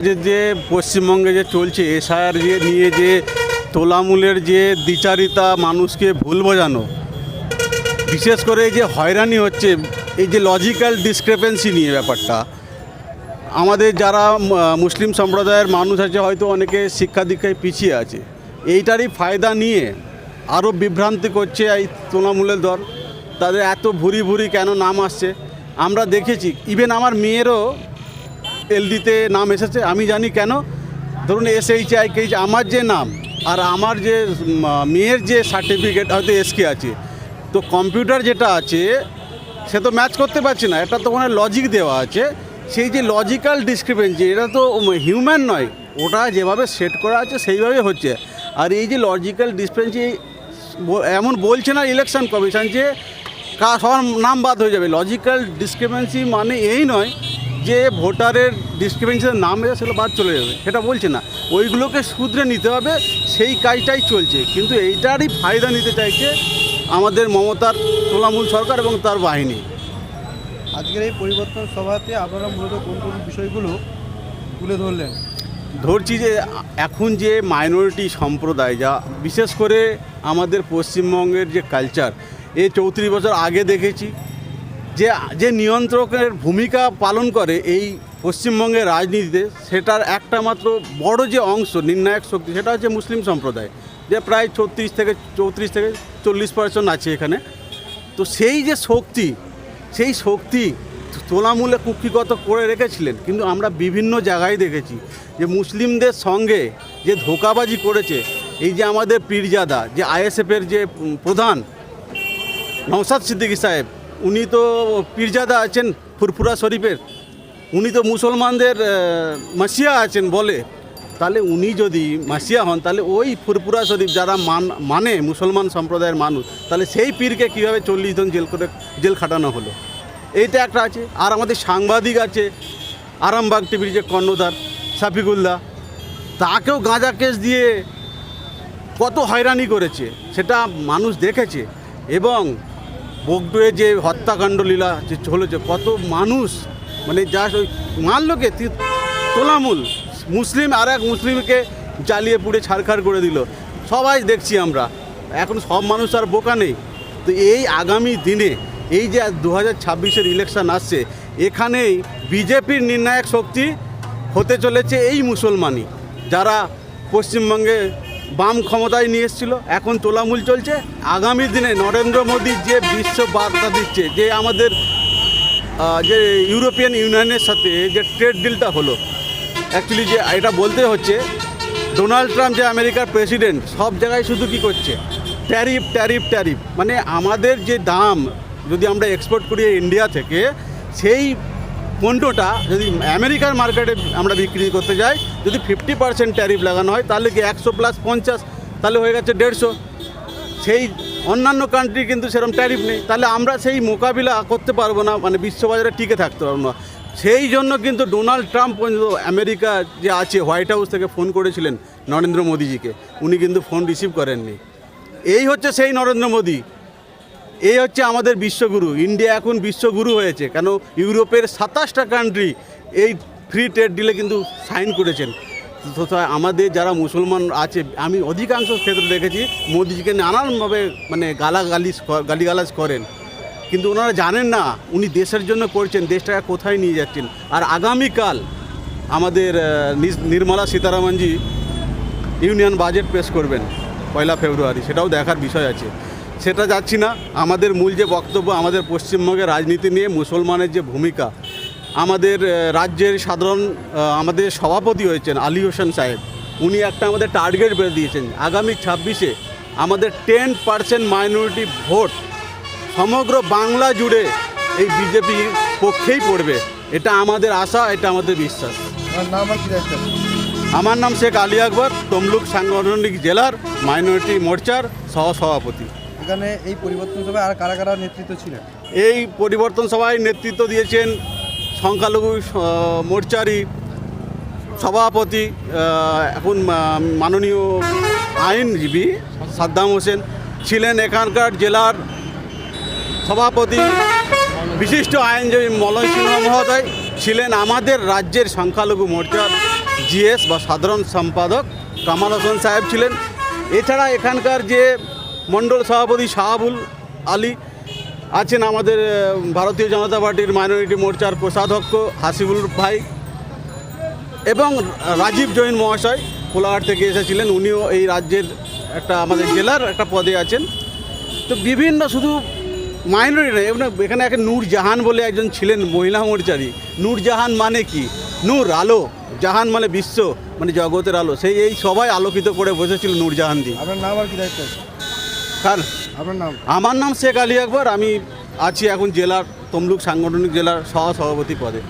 যে পশ্চিমবঙ্গে যে চলছে এসআইআর যে নিয়ে যে তোলামূলের যে দ্বিচারিতা, মানুষকে ভুল বোঝানো, বিশেষ করে এই যে হয়রানি হচ্ছে, এই যে লজিক্যাল ডিসক্রেপেন্সি নিয়ে ব্যাপারটা, আমাদের যারা মুসলিম সম্প্রদায়ের মানুষ আছে হয়তো অনেকে শিক্ষা দীক্ষায় পিছিয়ে আছে, এইটারই ফায়দা নিয়ে আরও বিভ্রান্তি করছে এই তৃণমূলের দল। তাদের এত ভুরি ভুরি কেন নাম আসছে আমরা দেখেছি। ইভেন আমার মেয়েরও এলডিতে নাম এসেছে, আমি জানি কেন। ধরুন SHI আমার যে নাম আর আমার যে মেয়ের যে সার্টিফিকেট হয়তো এসকে আছে, তো কম্পিউটার যেটা আছে সে তো ম্যাচ করতে পারছে না, এটা তো ওখানে লজিক দেওয়া আছে। সেই যে লজিক্যাল ডিসক্রিপেন্সি, এটা তো হিউম্যান নয়, ওটা যেভাবে সেট করা আছে সেইভাবে হচ্ছে। আর এই যে লজিক্যাল ডিসক্রিপেন্সি এমন বলছে না ইলেকশন কমিশন যে সবার নাম বাদ হয়ে যাবে। লজিক্যাল ডিসক্রিপেন্সি মানে এই নয় যে ভোটারের ডিসক্রিপেন্সির নাম এসে সেগুলো বাদ চলে যাবে, সেটা বলছে না। ওইগুলোকে শুধরে নিতে হবে, সেই কাজটাই চলছে। কিন্তু এইটারই ফায়দা নিতে চাইছে আমাদের মমতার তৃণমূল সরকার এবং তার বাহিনী। আজকের এই পরিবর্তন সভাতে আপনারা মূলত কোন কোন বিষয়গুলো তুলে ধরলেন? ধরছি যে এখন যে মাইনরিটি সম্প্রদায়, যা বিশেষ করে আমাদের পশ্চিমবঙ্গের যে কালচার, এই 34 বছর আগে দেখেছি যে যে নিয়ন্ত্রকের ভূমিকা পালন করে এই পশ্চিমবঙ্গের রাজনীতিতে, সেটার একটা মাত্র বড় যে অংশ, নির্ণায়ক শক্তি, সেটা হচ্ছে মুসলিম সম্প্রদায়, যে প্রায় 34 থেকে 40% আছে এখানে। তো সেই যে শক্তি, সেই শক্তি তোলামূলে কুক্ষিগত করে রেখেছিলেন। কিন্তু আমরা বিভিন্ন জায়গায় দেখেছি যে মুসলিমদের সঙ্গে যে ধোঁকাবাজি করেছে। এই যে আমাদের পীরজাদা, যে ISF-এর যে প্রধান নওশাদ সিদ্দিকী সাহেব, উনি তো পীরজাদা আছেন ফুরফুরা শরীফের, উনি তো মুসলমানদের মাসিয়া আছেন বলে। তাহলে উনি যদি মাসিয়া হন, তাহলে ওই ফুরফুরা শরীফ যারা মানে মুসলমান সম্প্রদায়ের মানুষ, তাহলে সেই পীরকে কীভাবে 40 জন জেল খাটানো হলো, এইটা একটা আছে। আর আমাদের সাংবাদিক আছে আরামবাগ টিভির যে কর্ণধার শফিকুল্লাহ, তাকেও গাঁজা কেস দিয়ে কত হয়রানি করেছে সেটা মানুষ দেখেছে। এবং বগডুয়ে যে হত্যাকাণ্ড লীলা যে চলেছে, কত মানুষ মানে যা ওই মানলোকে তোলামূল মুসলিম আর এক মুসলিমকে জ্বালিয়ে পুড়ে ছারখার করে দিল, সবাই দেখছি আমরা। এখন সব মানুষ আর বোকা নেই। তো এই আগামী দিনে এই যে 2026-এর ইলেকশন আসছে, এখানেই বিজেপির নির্ণায়ক শক্তি হতে চলেছে এই মুসলমানই, যারা পশ্চিমবঙ্গে বাম ক্ষমতায় নিয়ে এসেছিল, এখন তোলামূল চলছে। আগামী দিনে নরেন্দ্র মোদী যে বিশ্ব বার্তা দিচ্ছে, যে আমাদের যে ইউরোপিয়ান ইউনিয়নের সাথে যে ট্রেড ডিলটা হলো, অ্যাকচুয়ালি যে এটা বলতে হচ্ছে, ডোনাল্ড ট্রাম্প যে আমেরিকার প্রেসিডেন্ট, সব জায়গায় শুধু কি করছে, ট্যারিফ ট্যারিফ ট্যারিফ। মানে আমাদের যে দাম যদি আমরা এক্সপোর্ট করি ইন্ডিয়া থেকে, সেই পণ্যটা যদি আমেরিকার মার্কেটে আমরা বিক্রি করতে যাই, যদি 50% ট্যারিফ লাগানো হয়, তাহলে কি 100 + 50, তাহলে হয়ে গেছে 150। সেই অন্যান্য কান্ট্রি কিন্তু সেরকম ট্যারিফ নেই, তাহলে আমরা সেই মোকাবিলা করতে পারবো না, মানে বিশ্ববাজারে টিকে থাকতে পারবো না। সেই জন্য কিন্তু ডোনাল্ড ট্রাম্প পর্যন্ত আমেরিকা যে আছে হোয়াইট হাউস থেকে ফোন করেছিলেন নরেন্দ্র মোদীজিকে, উনি কিন্তু ফোন রিসিভ করেননি। এই হচ্ছে সেই নরেন্দ্র মোদী, এই হচ্ছে আমাদের বিশ্বগুরু। ইন্ডিয়া এখন বিশ্বগুরু হয়েছে, কেন ইউরোপের 27টা কান্ট্রি এই ফ্রি ট্রেড ডিলে কিন্তু সাইন করেছেন। তো আমাদের যারা মুসলমান আছে, আমি অধিকাংশ ক্ষেত্রে দেখেছি মোদিজিকে নানানভাবে মানে গালিগালাজ করেন, কিন্তু ওনারা জানেন না উনি দেশের জন্য করছেন, দেশটাকে কোথায় নিয়ে যাচ্ছেন। আর আগামীকাল আমাদের নির্মলা সীতারামনজি ইউনিয়ন বাজেট পেশ করবেন 1 ফেব্রুয়ারি, সেটাও দেখার বিষয় আছে। সেটা যাচ্ছি না। আমাদের মূল যে বক্তব্য, আমাদের পশ্চিমবঙ্গের রাজনীতি নিয়ে মুসলমানের যে ভূমিকা, আমাদের রাজ্যের সাধারণ আমাদের সভাপতি হয়েছেন আলী হোসেন সাহেব, উনি একটা আমাদের টার্গেট বেঁধে দিয়েছেন, আগামী 26-এ আমাদের 10% মাইনরিটি ভোট সমগ্র বাংলা জুড়ে এই বিজেপির পক্ষেই পড়বে। এটা আমাদের আশা, এটা আমাদের বিশ্বাস। আমার নাম শেখ আলী আকবর, তমলুক সাংগঠনিক জেলার মাইনরিটি মোর্চার সহসভাপতি। এখানে এই পরিবর্তন সভায় আর কারা কারা নেতৃত্ব ছিলেন? এই পরিবর্তন সভায় নেতৃত্ব দিয়েছেন সংখ্যালঘু মোর্চারই সভাপতি, এখন মাননীয় আইনজীবী সাদ্দাম হোসেন ছিলেন, এখানকার জেলার সভাপতি বিশিষ্ট আইনজীবী মলয় সিনহা মহোদয় ছিলেন, আমাদের রাজ্যের সংখ্যালঘু মোর্চার জিএস বা সাধারণ সম্পাদক কামাল হোসেন সাহেব ছিলেন। এছাড়া এখানকার যে মণ্ডল সভাপতি শাহাবুল আলী আছেন, আমাদের ভারতীয় জনতা পার্টির মাইনরিটি মোর্চার কোষাধ্যক্ষ হাসিবুল ভাই, এবং রাজীব জৈন মহাশয় কোলাঘাট থেকে এসেছিলেন, উনিও এই রাজ্যের একটা আমাদের জেলার একটা পদে আছেন। তো বিভিন্ন শুধু মাইনরিটি নয়, এখানে একটা নূরজাহান বলে একজন ছিলেন মহিলা মোর্চারই। নূরজাহান মানে কি? নূর আলো, জাহান মানে বিশ্ব, মানে জগতের আলো। এই সবাই আলোকিত করে বসেছিল নূরজাহান দিয়ে। আপনার নাম আর কি দায়িত্ব আছে? কার? আপনার নাম? আমার নাম শেখ আলী আকবর। আমি আছি এখন জেলার তমলুক সাংগঠনিক জেলার সহ সভাপতি পদে।